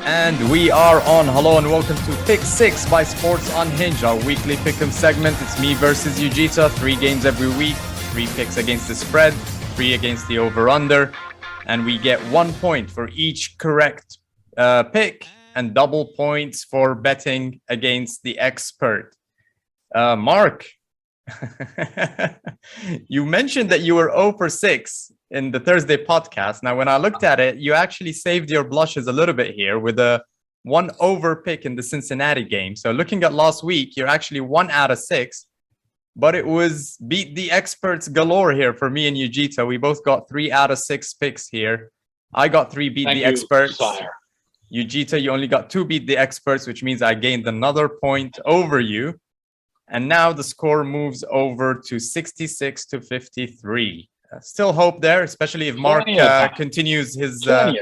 And we are on. Hello and welcome to Pick 6 by Sports Unhinged, our weekly Pickems segment. It's me versus Ujita. 3 games every week, 3 picks against the spread, 3 against the over-under. And we get 1 point for each correct pick and double points for betting against the expert. Mark, you mentioned that you were 0 for 6 in the Thursday podcast. Now, when I looked at it, you actually saved your blushes a little bit here with a 1 over pick in the Cincinnati game. So looking at last week, you're actually 1 out of 6, but it was beat the experts galore here for me and Ujita. We both got 3 out of 6 picks here. I got 3 beat the experts. Ujita, you only got 2 beat the experts, which means I gained another point over you. And now the score moves over to 66 to 53. Still hope there, especially if Mark continues his slump.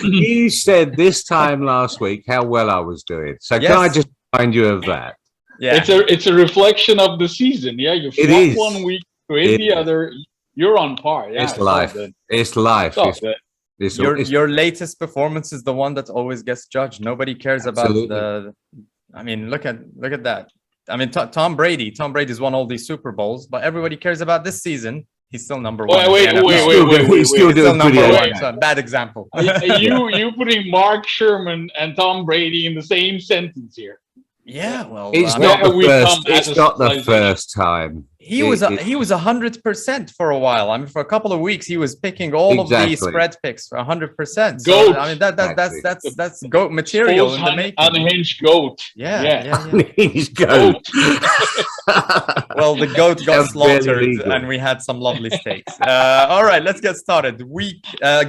You said this time last week how well I was doing. So Yes. can I just remind you of that? Yeah, It's a reflection of the season. Yeah, you It flop is. 1 week, create the other. You're on par. Yeah, It's life. It's life. It's all good. your latest performance is the one that always gets judged. Nobody cares Absolutely. about I mean, look at that. I mean, Tom Brady's won all these Super Bowls, but everybody cares about this season. He's still number one. Wait, in the NFL. He's still He's still doing pretty number well. one. So bad example. You putting Mark Sherman and Tom Brady in the same sentence here. Yeah, well, It's I mean, not the we first. come as It's a not the civilization. first time. he was 100% for a while. I mean, for a couple of weeks, he was picking all of the Exactly. spread picks for 100%. So Goat. I mean, that's goat material in the making. Unhinged goat. Yeah. He's go. Well, the goat got That's barely slaughtered, legal. and we had some lovely steaks. All right, let's get started.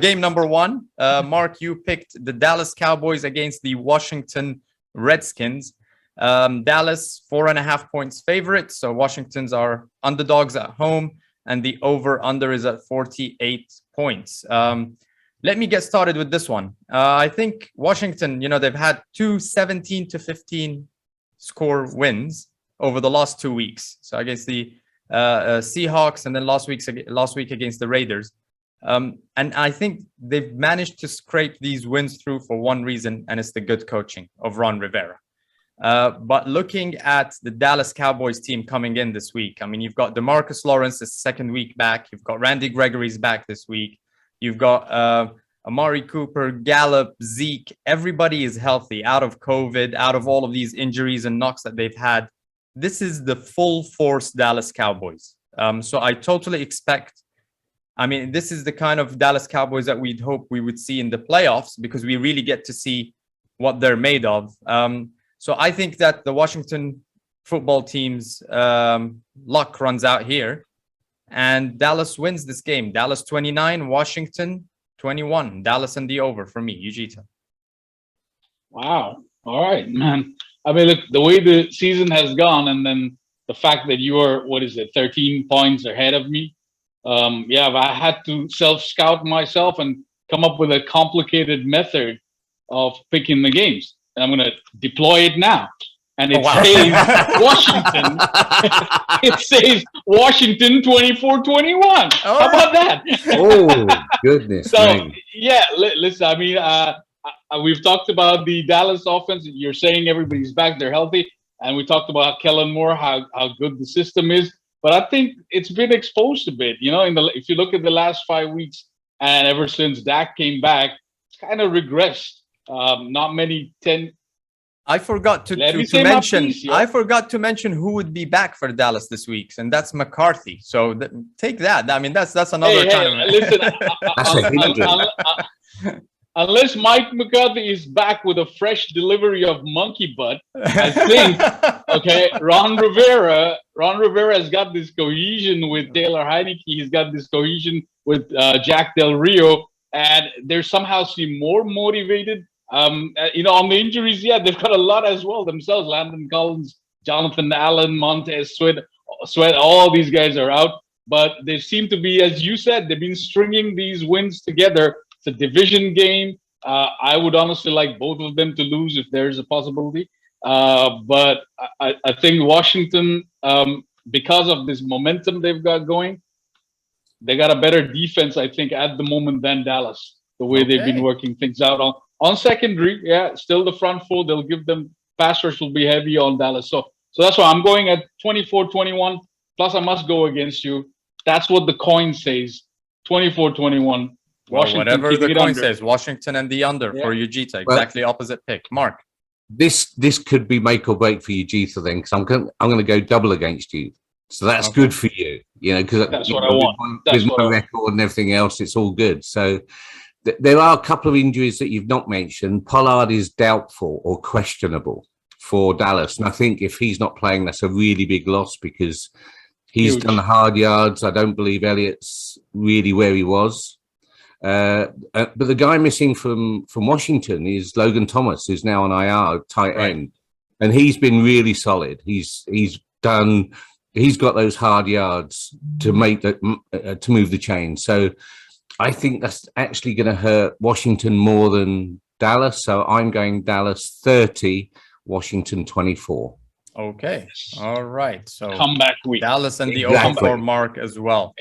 Game number 1. Mark, you picked the Dallas Cowboys against the Washington Redskins. Dallas 4.5 points favorite, so Washington's are underdogs at home, and the over/under is at 48 points. Let me get started with this one. I think Washington, they've had 2 17-15 score wins over the last 2 weeks. So against the Seahawks, and then last week against the Raiders. And I think they've managed to scrape these wins through for one reason, and it's the good coaching of Ron Rivera. But looking at the Dallas Cowboys team coming in this week, I mean, you've got DeMarcus Lawrence the second week back. You've got Randy Gregory's back this week. You've got Amari Cooper, Gallup, Zeke. Everybody is healthy, out of COVID, out of all of these injuries and knocks that they've had. This is the full force Dallas Cowboys. So I totally expect, I mean, this is the kind of Dallas Cowboys that we'd hope we would see in the playoffs, because we really get to see what they're made of. So I think that the Washington football team's luck runs out here, and Dallas wins this game. Dallas 29, Washington 21. Dallas and the over for me, Ujita. Wow. All right, man. I mean, look, the way the season has gone, and then the fact that you are, 13 points ahead of me. I had to self-scout myself and come up with a complicated method of picking the games. And I'm going to deploy it now. And it says Washington. It says Washington 24-21. How about that? Oh, goodness. So, me. listen, I mean, we've talked about the Dallas offense. You're saying everybody's back, they're healthy. And we talked about Kellen Moore, how good the system is. But I think it's been exposed a bit. If you look at the last 5 weeks, and ever since Dak came back, it's kind of regressed. Not many 10. I forgot to mention. I forgot to mention who would be back for Dallas this week, and that's McCarthy. So take that. I mean, that's another kind of. Listen, That's unless Mike McCarthy is back with a fresh delivery of monkey butt, I think. Okay, Ron Rivera has got this cohesion with Taylor Heineke. He's got this cohesion with Jack Del Rio, and they're somehow seem more motivated. On the injuries, they've got a lot as well themselves. Landon Collins, Jonathan Allen, Montez Sweat, all these guys are out. But they seem to be, as you said, they've been stringing these wins together. It's a division game. I would honestly like both of them to lose if there's a possibility. But I think Washington, because of this momentum they've got going, they got a better defense, I think, at the moment than Dallas. The way they've been working things out On secondary, yeah, still the front four. They'll give them pass rush will be heavy on Dallas. So that's why I'm going at 24-21. Plus, I must go against you. That's what the coin says. 24-21. Well, whatever the coin says, Washington and the under for Ujita. Exactly opposite pick. Mark. This could be make or break for Ujita then, because I'm going to go double against you. So that's good for you, because that's what I want. With my record and everything else, it's all good. So there are a couple of injuries that you've not mentioned. Pollard is doubtful or questionable for Dallas, and I think if he's not playing, that's a really big loss because he's done the hard yards. I don't believe Elliott's really where he was. But the guy missing from Washington is Logan Thomas, who's now on IR, tight end, and he's been really solid. He's got those hard yards to make to move the chain. So I think that's actually going to hurt Washington more than Dallas. So I'm going Dallas 30, Washington 24. Okay. All right. So comeback week. Dallas and the over for Mark as well.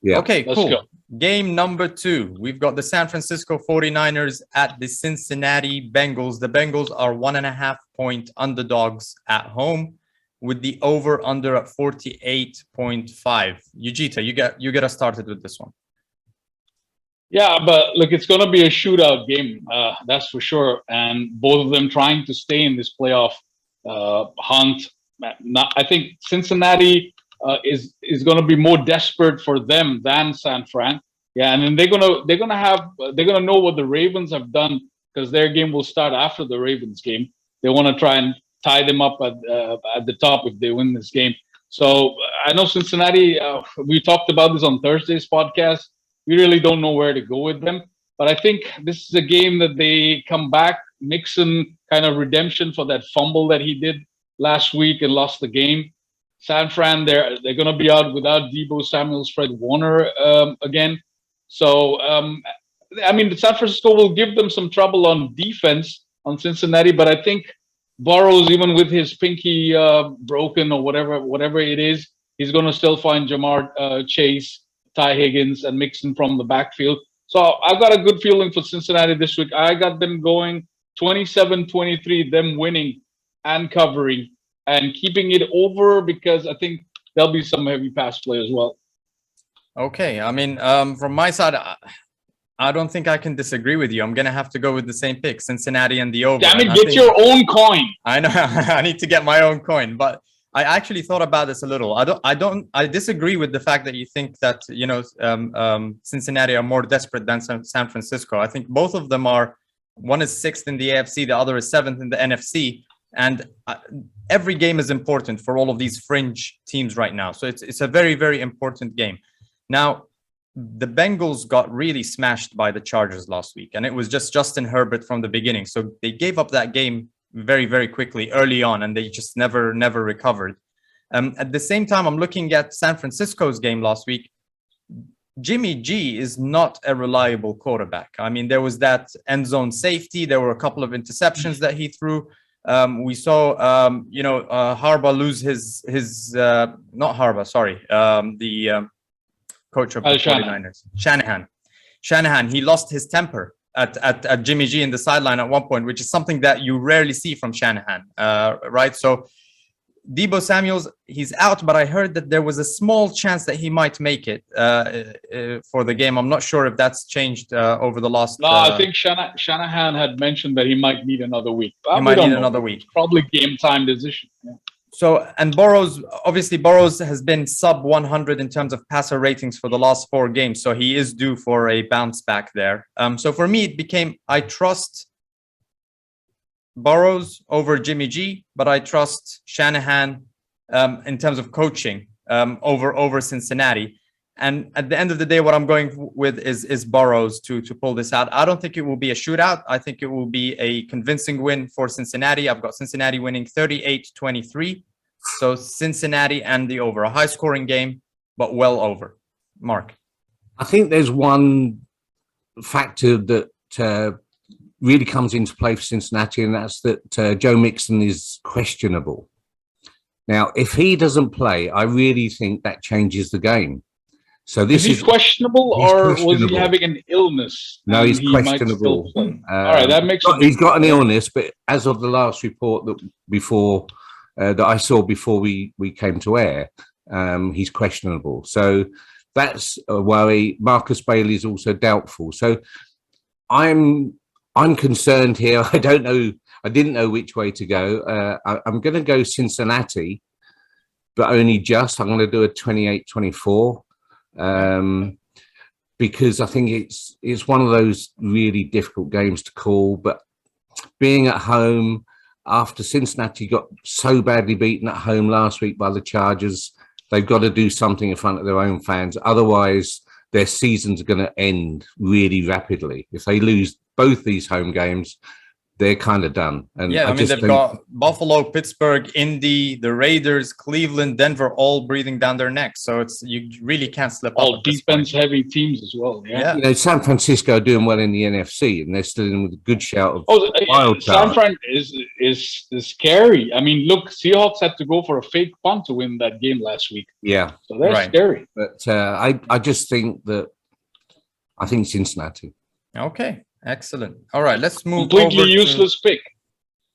Yeah. Okay, Let's cool. go. Game number 2. We've got the San Francisco 49ers at the Cincinnati Bengals. The Bengals are 1.5-point underdogs at home with the over under at 48.5. Ujita, you get us started with this one. Yeah, but look, it's going to be a shootout game. That's for sure. And both of them trying to stay in this playoff hunt. I think Cincinnati is going to be more desperate for them than San Fran. Yeah, and then they're gonna know what the Ravens have done because their game will start after the Ravens game. They want to try and tie them up at the top if they win this game. So I know Cincinnati. We talked about this on Thursday's podcast. We really don't know where to go with them, but I think this is a game that they come back. Mixon kind of redemption for that fumble that he did last week and lost the game. San Fran, they're going to be out without Deebo Samuels, Fred Warner again. So, I mean, San Francisco will give them some trouble on defense on Cincinnati, but I think Burrows, even with his pinky broken or whatever it is, he's going to still find Jamar Chase, Ty Higgins, and Mixon from the backfield. So I've got a good feeling for Cincinnati this week. I got them going 27-23, them winning and covering and keeping it over because I think there'll be some heavy pass play as well. Okay. I mean, from my side, I don't think I can disagree with you. I'm going to have to go with the same pick, Cincinnati and the over. Damn it, get your own coin. I know. I need to get my own coin, but I actually thought about this a little. I disagree with the fact that you think that, Cincinnati are more desperate than San Francisco. I think both of them are. One is 6th in the AFC, the other is 7th in the NFC. And every game is important for all of these fringe teams right now. So it's a very, very important game. Now, the Bengals got really smashed by the Chargers last week, and it was just Justin Herbert from the beginning. So they gave up that game very, very quickly early on, and they just never recovered. At the same time, I'm looking at San Francisco's game last week. Jimmy G is not a reliable quarterback. I mean, there was that end zone safety. There were a couple of interceptions that he threw. We saw, Harbaugh lose his not Harbaugh, sorry, the coach of the 49ers, Shanahan. He lost his temper at Jimmy G in the sideline at one point, which is something that you rarely see from Shanahan, right? So Deebo Samuels, he's out, but I heard that there was a small chance that he might make it for the game. I'm not sure if that's changed over the last. No, I think Shanahan had mentioned that he might need another week. He might need another week. Probably game time decision. Yeah. So, and Burrows has been sub 100 in terms of passer ratings for the last 4 games. So he is due for a bounce back there. So for me, it became, I trust Burrows over Jimmy G, but I trust Shanahan in terms of coaching over Cincinnati. And at the end of the day, what I'm going with is Burrows to pull this out. I don't think it will be a shootout. I think it will be a convincing win for Cincinnati. I've got Cincinnati winning 38-23. So Cincinnati and the over. A high-scoring game, but well over. Mark. I think there's one factor that really comes into play for Cincinnati, and that's that Joe Mixon is questionable. Now, if he doesn't play, I really think that changes the game. So this is he questionable, he's or was he questionable. having an illness? No, and he's he might questionable. still play? All right, that makes he's got an illness, but as of the last report that I saw before we came to air, he's questionable. So that's a worry. Marcus Bailey is also doubtful. So I'm concerned here. I don't know. I didn't know which way to go. I'm going to go Cincinnati, but only just. I'm going to do a 28-24. Because I think it's one of those really difficult games to call. But being at home after Cincinnati got so badly beaten at home last week by the Chargers, they've got to do something in front of their own fans. Otherwise, their seasons are going to end really rapidly. If they lose both these home games, they're kind of done. And yeah, I mean, they've got Buffalo, Pittsburgh, Indy, the Raiders, Cleveland, Denver, all breathing down their necks. So you really can't slip up. All defense-heavy teams as well. Yeah. You know, San Francisco are doing well in the NFC, and they're still in with a good shout of wild San card. Fran is scary. I mean, look, Seahawks had to go for a fake punt to win that game last week. Yeah, so they're scary. But I just think I think Cincinnati. Okay. Excellent. All right, let's move. Completely useless pick.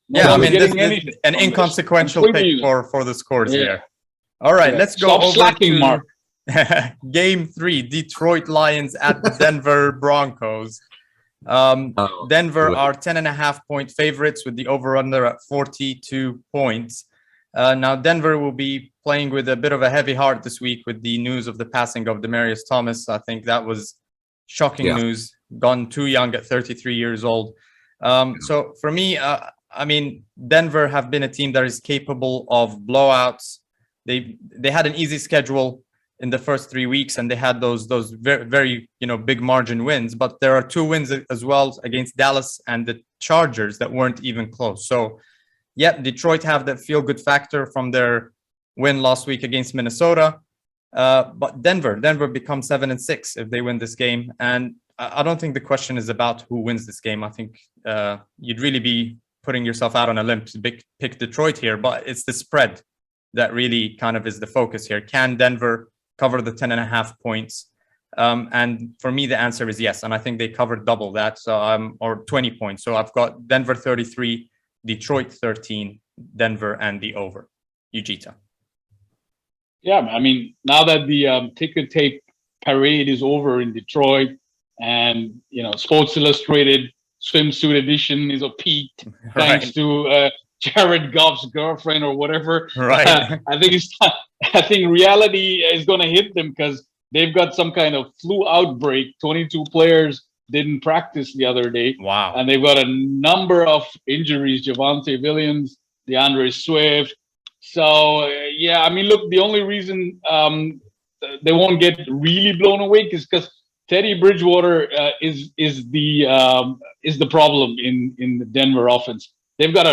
Yeah, I mean, this an inconsequential pick for the scores here. All right, let's go over slacking, to Mark. Game 3, Detroit Lions at the Denver Broncos. Denver are 10.5-point favorites with the over-under at 42 points. Now, Denver will be playing with a bit of a heavy heart this week with the news of the passing of Demaryius Thomas. I think that was shocking news. Gone too young at 33 years old. So for me, I mean, Denver have been a team that is capable of blowouts. They had an easy schedule in the first 3 weeks, and they had those very, very big margin wins. But there are 2 wins as well against Dallas and the Chargers that weren't even close. So, yeah, Detroit have that feel-good factor from their win last week against Minnesota. But Denver becomes 7-6 if they win this game. And I don't think the question is about who wins this game. I think you'd really be putting yourself out on a limb to pick Detroit here, but it's the spread that really kind of is the focus here. Can Denver cover the 10.5 points? And for me, the answer is yes. And I think they covered double that, or 20 points. So I've got Denver 33, Detroit 13, Denver and the over. Ujita. Yeah, I mean, now that the ticker tape parade is over in Detroit, and Sports Illustrated swimsuit edition is a peak thanks to Jared Goff's girlfriend or whatever. Right. I think reality is going to hit them because they've got some kind of flu outbreak. 22 players didn't practice the other day. Wow. And they've got a number of injuries: Javonte Williams, DeAndre Swift. So yeah, I mean, look, the only reason they won't get really blown away is because Teddy Bridgewater is the problem in the Denver offense. They've got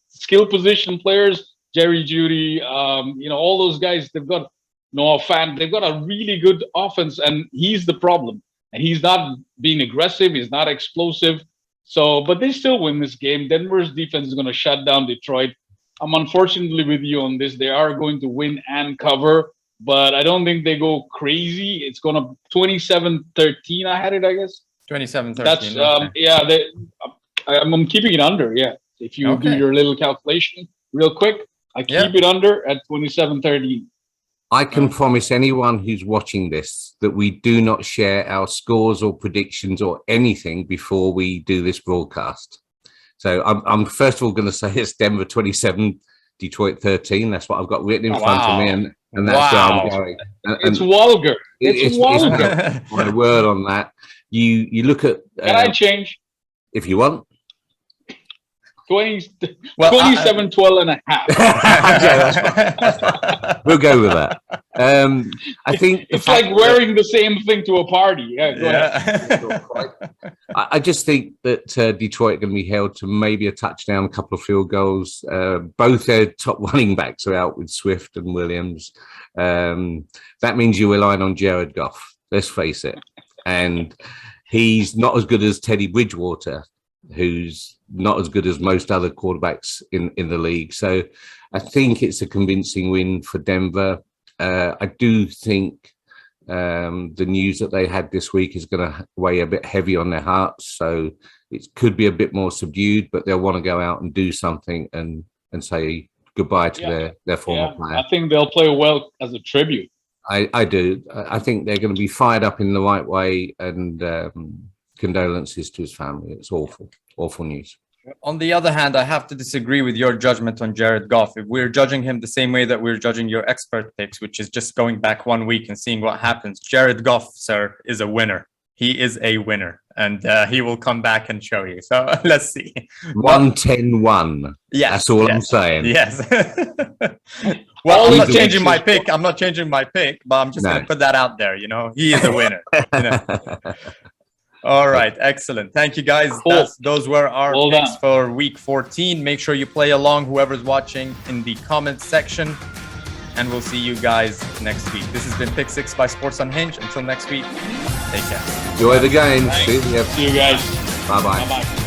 skill position players, Jerry Jeudy, all those guys. They've got Noah Fant. They've got a really good offense, and he's the problem. And he's not being aggressive. He's not explosive. So, but they still win this game. Denver's defense is going to shut down Detroit. I'm unfortunately with you on this. They are going to win and cover, but I don't think they go crazy. It's going to 27-13. I had it, I guess. 27-13. That's okay. yeah. I'm keeping it under. Yeah, if you do your little calculation real quick, I keep it under at 27-13. I can promise anyone who's watching this that we do not share our scores or predictions or anything before we do this broadcast. So I'm first of all going to say it's Denver 27, Detroit 13. That's what I've got written in front of me, and that's where I'm going. And it's vulgar. It's vulgar. My word on that. You look at. Can I change? If you want. 27, 12 and a half. We'll go with that. I think it's like wearing the same thing to a party. Yeah, go ahead. I just think that Detroit are going to be held to maybe a touchdown, a couple of field goals. Both their top running backs are out with Swift and Williams. That means you're relying on Jared Goff. Let's face it. And he's not as good as Teddy Bridgewater, who's not as good as most other quarterbacks in the league. So I think it's a convincing win for Denver. I do think The news that they had this week is going to weigh a bit heavy on their hearts. So it could be a bit more subdued, but they'll want to go out and do something and say goodbye to their former player. I think they'll play well as a tribute. I do. I think they're going to be fired up in the right way, and condolences to his family. It's awful news. On the other hand, I have to disagree with your judgment on Jared Goff. If we're judging him the same way that we're judging your expert picks, which is just going back 1 week and seeing what happens, Jared Goff, sir, is a winner. He is a winner, and he will come back and show you. So let's see. 1-10-1. Yes, that's all I'm saying. Yes. Well, I'm not changing my pick. But I'm just going to put that out there. You know, he is a winner. You know? All right, excellent. Thank you, guys. Cool. Those were our picks for week 14. Make sure you play along, whoever's watching, in the comments section. And we'll see you guys next week. This has been Pick 6 by Sports Unhinged. Until next week, take care. Enjoy the game. See you guys. Bye-bye. Bye-bye.